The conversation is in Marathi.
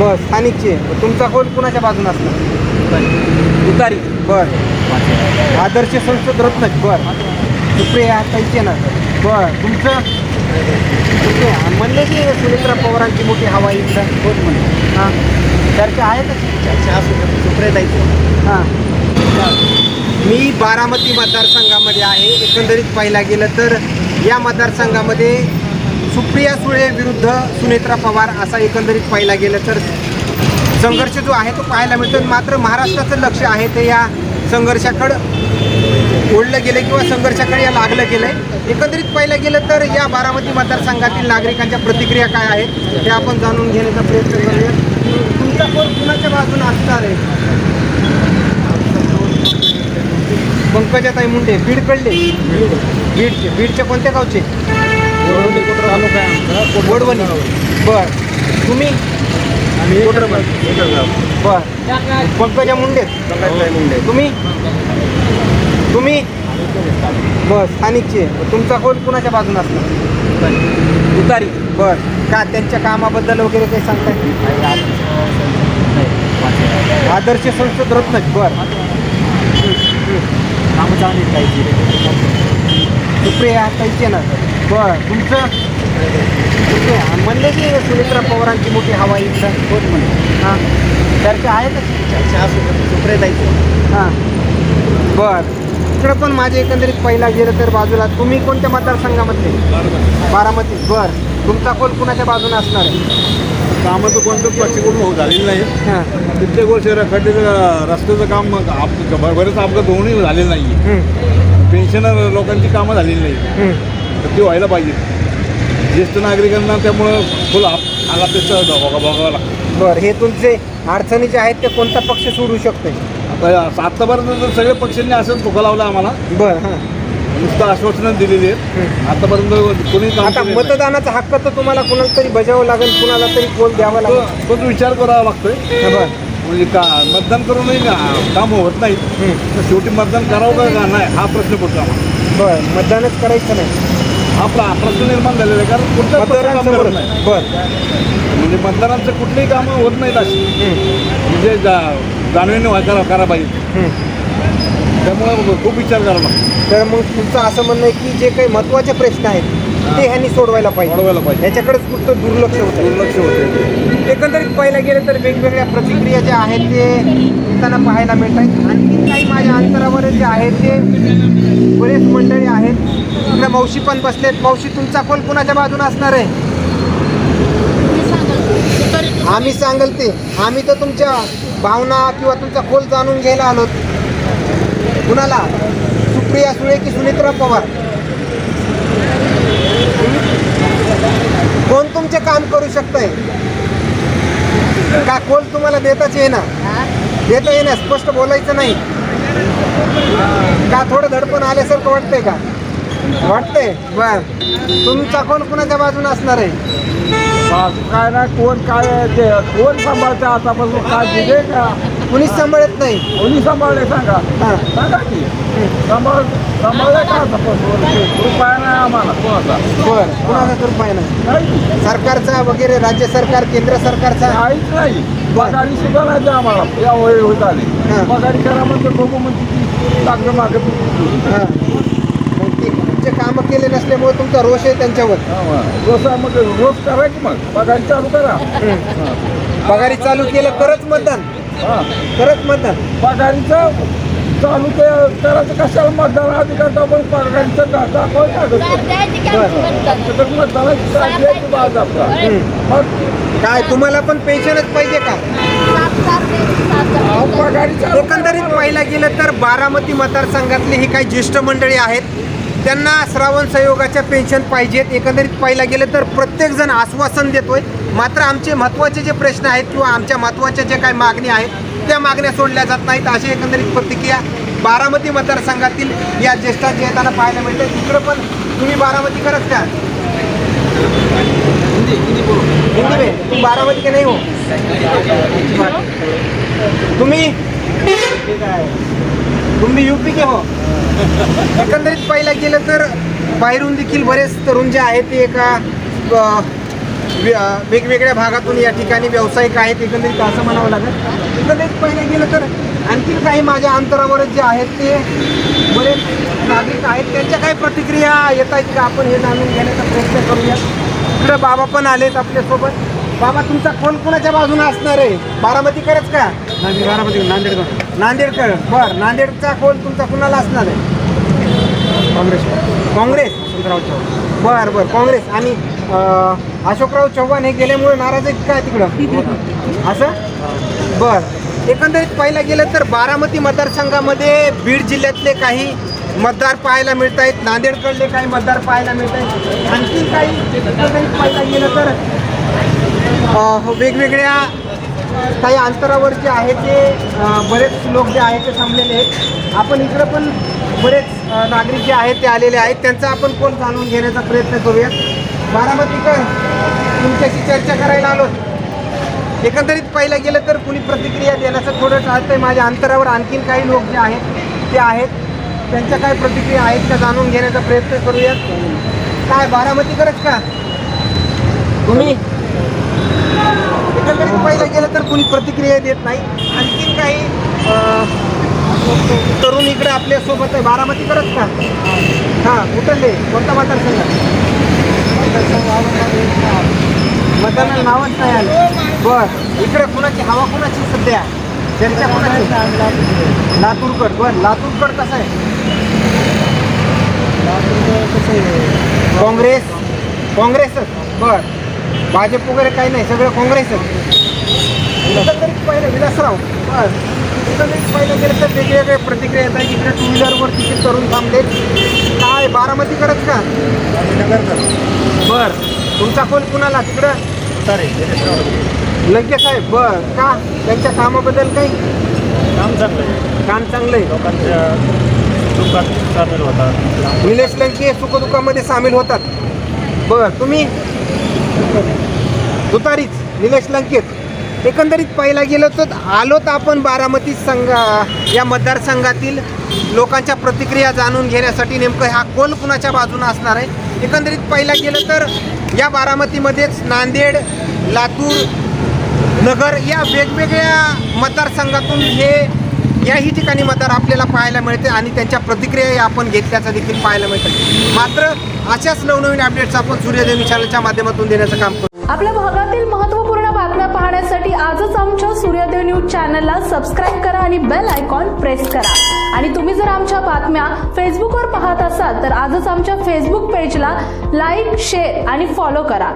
बस स्थानिकचे. तुमचा कोण कुणाच्या बाजूने असणार? तुतारी. बर. आदर्श संसद रत्न. बर. सुप्रिया ताईचे ना. बर. तुमचं म्हणले की सुनेत्रा पवारांची मोठी हवा इथं होत म्हणले. हां, चर्चा आहे का? चर्चा सुप्रिया ताईची. हां, मी बारामती मतदारसंघामध्ये आहे. एकंदरीत पाहायला गेलं तर या मतदारसंघामध्ये सुप्रिया सुळे विरुद्ध सुनेत्रा पवार असा एकंदरीत पाहायला गेलं तर संघर्ष जो आहे तो पाहायला मिळतो. मात्र महाराष्ट्राचं लक्ष आहे ते या संघर्षाकडं ओढलं गेलं किंवा संघर्षाकडे या लागलं गेलं आहे. एकंदरीत पाहायला गेलं तर या बारामती मतदारसंघातील नागरिकांच्या प्रतिक्रिया काय आहेत ते आपण जाणून घेण्याचा प्रयत्न करूया. तुमचा कोण कुणाच्या बाजूने असणार आहे? पंकजाताई मुंडे. बीडकडले? बीडचे. बीडच्या कोणत्या गावचे? वडवणी. बर. तुम्ही? बर. पंकजा मुंडे. तुम्ही? तुम्ही बस स्थानिकचे. तुमचा कोण कुणाच्या बाजूने असणार? तुतारी. बर. का त्यांच्या कामाबद्दल वगैरे काही सांगताय? आदर्श संसद रत्न. बर. कामं चांगली पाहिजे. सुप्रिया ताईचे ना. बर. तुमचं म्हणले की सुनेत्रा पवारांची मोठी हवा इथं होत म्हणले. हां, चर्चा आहे का? चर्चा सुप्रिया ताईची. हां, बर. इकडं पण माझे एकंदरीत पहिला गेलं तर बाजूला. तुम्ही कोणत्या मतदारसंघामध्ये? बारामती. बर. तुमचा कोण कुणाच्या बाजूने असणार आहे? कामाचं कोणतं पक्षीकडून झालेलं नाही. हां. कित्येक वर्ष खड्ड्याचं रस्त्याचं काम बरेच अपघात होऊनही झालेलं नाही. पेन्शनर लोकांची कामं झालेली नाही, तर ती व्हायला पाहिजे. ज्येष्ठ नागरिकांना त्यामुळं फुल आलापेक्षा बघावं लागतं. बरं. हे तुमचे अडचणीचे आहेत ते कोणता पक्ष सोडू शकते? आता आत्तापर्यंत तर सगळ्या पक्षांनी असंच धोका लावला आम्हाला. बरं. हां. नुसतं आश्वासनं दिलेली आहेत. आतापर्यंत कोणी काम आता केलेलं नाही. मतदानाचा हक्क तर तुम्हाला कुणाला तरी बजावावं लागेल, कुणाला तरी कोल द्यावा लागेल. तो विचार करावा लागतोय. बरं. म्हणजे मतदान करूनही काम होत नाही, तर शेवटी मतदान करावं का नाही हा प्रश्न पडतो आम्हाला. बरं. मतदानच करायचं नाही हा प्रश्न निर्माण झालेला आहे, कारण कुठल्याच पक्ष काम करत नाही. बरं. म्हणजे मतदारांचं कुठलीही कामं होत नाहीत अशी, म्हणजे जाणीवेने करा पाहिजे. त्यामुळे खूप विचार करावा लागतो. तर मग तुमचं असं म्हणणं आहे की जे काही महत्त्वाचे प्रश्न आहेत ते ह्यांनी सोडवायला पाहिजे. याच्याकडेच फक्त दुर्लक्ष होतं. एकंदरीत पाहायला गेलं तर वेगवेगळ्या प्रतिक्रिया ज्या आहेत ते त्यांना पाहायला मिळत आहेत. आणखी काही माझ्या अंतरावर जे आहेत ते बरेच मंडळी आहेत. इकडे मावशी पण बसलेत. मावशी, तुमचा कोण कुणाच्या बाजूने असणार आहे? आम्ही सांगल ते. आम्ही तर तुमच्या भावना किंवा तुमचा खोल जाणून घ्यायला आलो. कुणाला? सुप्रिया सुळे की सुनेत्रा पवार? कोण तुमचे काम करू शकतंय? का कोल तुम्हाला देताच येईना? देता येईना? स्पष्ट बोलायचं नाही का? थोडं धडपण आल्यासारखं वाटतंय का? वाटतंय. बर. तुमचा कोण कुणाच्या बाजूने असणार आहे? काय ना कोण कोण सांभाळते आतापासून काय दिले का? कुणीच सांभाळत नाही. कोणी सांभाळले सांगा. हां. सांगा की सांभाळलं का आतापासून? रुपया नाही आम्हाला कोणाचा. बरं. कुणाचा कृपा नाही? नाही, सरकारचा वगैरे, राज्य सरकार, केंद्र सरकारचा? काहीच नाही. पगारी सुद्धा नाही ते आम्हाला या वय होत आले. हां. पगारी करा म्हणजे बघू म्हणजे लागलं मागं. हां. मग ते तुमचे कामं केले नसल्यामुळे तुमचा रोष आहे त्यांच्यावर. रोज मग रोज करा की मग पगारी चालू करा. पगारी चालू केलं तरच मतदान. हां, तरच मतदान. पगारीचं चालू करायचं कशाला? मतदान अधिकार आपण पगारीचं दाखवायचं मग काय तुम्हाला पण पेन्शनच पाहिजे का? पगारीचं एकंदरीत पाहायला गेलं तर बारामती मतदारसंघातले ही काही ज्येष्ठ मंडळी आहेत, त्यांना श्रावण संयोगाच्या पेन्शन पाहिजेत. एकंदरीत पाहायला गेलं तर प्रत्येकजण आश्वासन देतोय. मात्र आमचे महत्त्वाचे जे प्रश्न आहेत किंवा आमच्या महत्त्वाच्या जे काही मागणी आहेत त्या मागण्या सोडल्या जात नाहीत, अशी एकंदरीत प्रतिक्रिया बारामती मतदारसंघातील या ज्येष्ठांच्या येताना पाहायला मिळते. तिकडं पण तुम्ही बारामती करत का? हिंदी में तुम बारामती के नहीं हो? तुम भी यूपी के हो? एकंदरीत पाहायला गेलं तर बाहेरून देखील बरेच तरुण जे आहेत ते एका वेगवेगळ्या भागातून या ठिकाणी व्यावसायिक आहेत एकंदरीत असं म्हणावं लागेल. एकंदरीत पहिलं गेलं तर आणखी काही माझ्या अंतरावरच जे आहेत ते बरेच नागरिक आहेत, त्यांच्या काही प्रतिक्रिया येत आहेत का आपण हे जाणून घेण्याचा प्रयत्न करूया. इकडे बाबा पण आलेत आपल्यासोबत. बाबा, तुमचा कोण कोणाच्या बाजूने असणार आहे? बारामतीकरच का? बारामती नांदेडकर. नांदेडकर. बरं, नांदेडचा कोण तुमचा कुणाला असणार आहे? काँग्रेस. काँग्रेस. वसंतराव चव्हाण. बरं बरं, काँग्रेस. आणि अशोकराव चव्हाण हे गेल्यामुळे नाराज आहेत काय तिकडं असं? बरं. एकंदरीत पाहायला गेलं तर बारामती मतदारसंघामध्ये बीड जिल्ह्यातले काही मतदार पाहायला मिळत आहेत, नांदेडकडले काही मतदार पाहायला मिळत आहेत. आणखी काही एकंदरीत पाहायला गेलं तर वेगवेगळ्या काही अंतरावर जे आहे ते बरेच लोक जे आहेत ते थांबलेले आहेत. आपण इकडं पण बरेच नागरिक जे आहेत ते आलेले आहेत, त्यांचा आपण कोण जाणून घेण्याचा प्रयत्न करूयात. बारामतीकर, तुमच्याशी चर्चा करायला आलो. एकंदरीत पाहिलं गेलं तर कुणी प्रतिक्रिया देण्याचं थोडं टाळतंय. माझ्या अंतरावर आणखीन काही लोक जे आहेत ते आहेत, त्यांच्या काय प्रतिक्रिया आहेत का जाणून घेण्याचा प्रयत्न करूयात. काय बारामतीकरच का तुम्ही? एकंदरीत पाहिलं गेलं तर कुणी प्रतिक्रिया देत नाही. आणखीन काही तरुण इकडे आपल्यासोबत आहे. बारामतीकरच का? हां, कुठले? कोणता मतदारसंघ? मतदानाला नावच नाही आलं. बरं, इकडे कुणाची हवा, कुणाची सध्या चर्चा कुणाची? लातूरकर. बरं, लातूरकर कसं आहे? काँग्रेस. काँग्रेसच. बरं, भाजप वगैरे काही नाही, सगळं काँग्रेसच. एकंदरीत पाहिलं विलासराव. बरं, एकंदरीत पाहिलं गेलं तर वेगवेगळ्या प्रतिक्रिया येतात. इकडे टू व्हीलरवर तिकीट करून थांबले. काय बारामतीकरच का? बरं, तुमचा कोण कुणाला तिकडं? लंके साहेब. बरं, का? त्यांच्या कामाबद्दल काही? काम चांगलं आहे. काम चांगलं आहे. लोकांच्या दुःखात सामील होतात. निलेश लंके सुखदुःखामध्ये सामील होतात. बरं, तुम्ही? तुतारीच, निलेश लंकेत. एकंदरीत पाहायला गेलं तर आलोत आपण बारामती या मतदारसंघातील लोकांच्या प्रतिक्रिया जाणून घेण्यासाठी. नेमकं हा कोल कुणाच्या बाजूने असणार आहे? एकंदरीत पाहायला गेलं तर या बारामतीमध्येच नांदेड, लातूर, नगर या वेगवेगळ्या मतदारसंघातून याही ठिकाणी मतदार आपल्याला पाहायला मिळते आणि त्यांच्या प्रतिक्रिया आपण घेतल्याचं देखील पाहायला मिळतं. मात्र अशाच नवनवीन अपडेट्स आपण सूर्यदेवी चॅनलच्या माध्यमातून देण्याचं काम करतो. आपल्या भागातील महत्त्वपूर्ण बातम्या पाहण्यासाठी आजच आमच्या सूर्योदय न्यूज चॅनलला सबस्क्राईब करा आणि बेल आयकॉन प्रेस करा. आणि तुम्ही जर आमच्या बातम्या फेसबुकवर पाहत असाल तर आजच आमच्या फेसबुक पेजला लाईक, शेअर आणि फॉलो करा.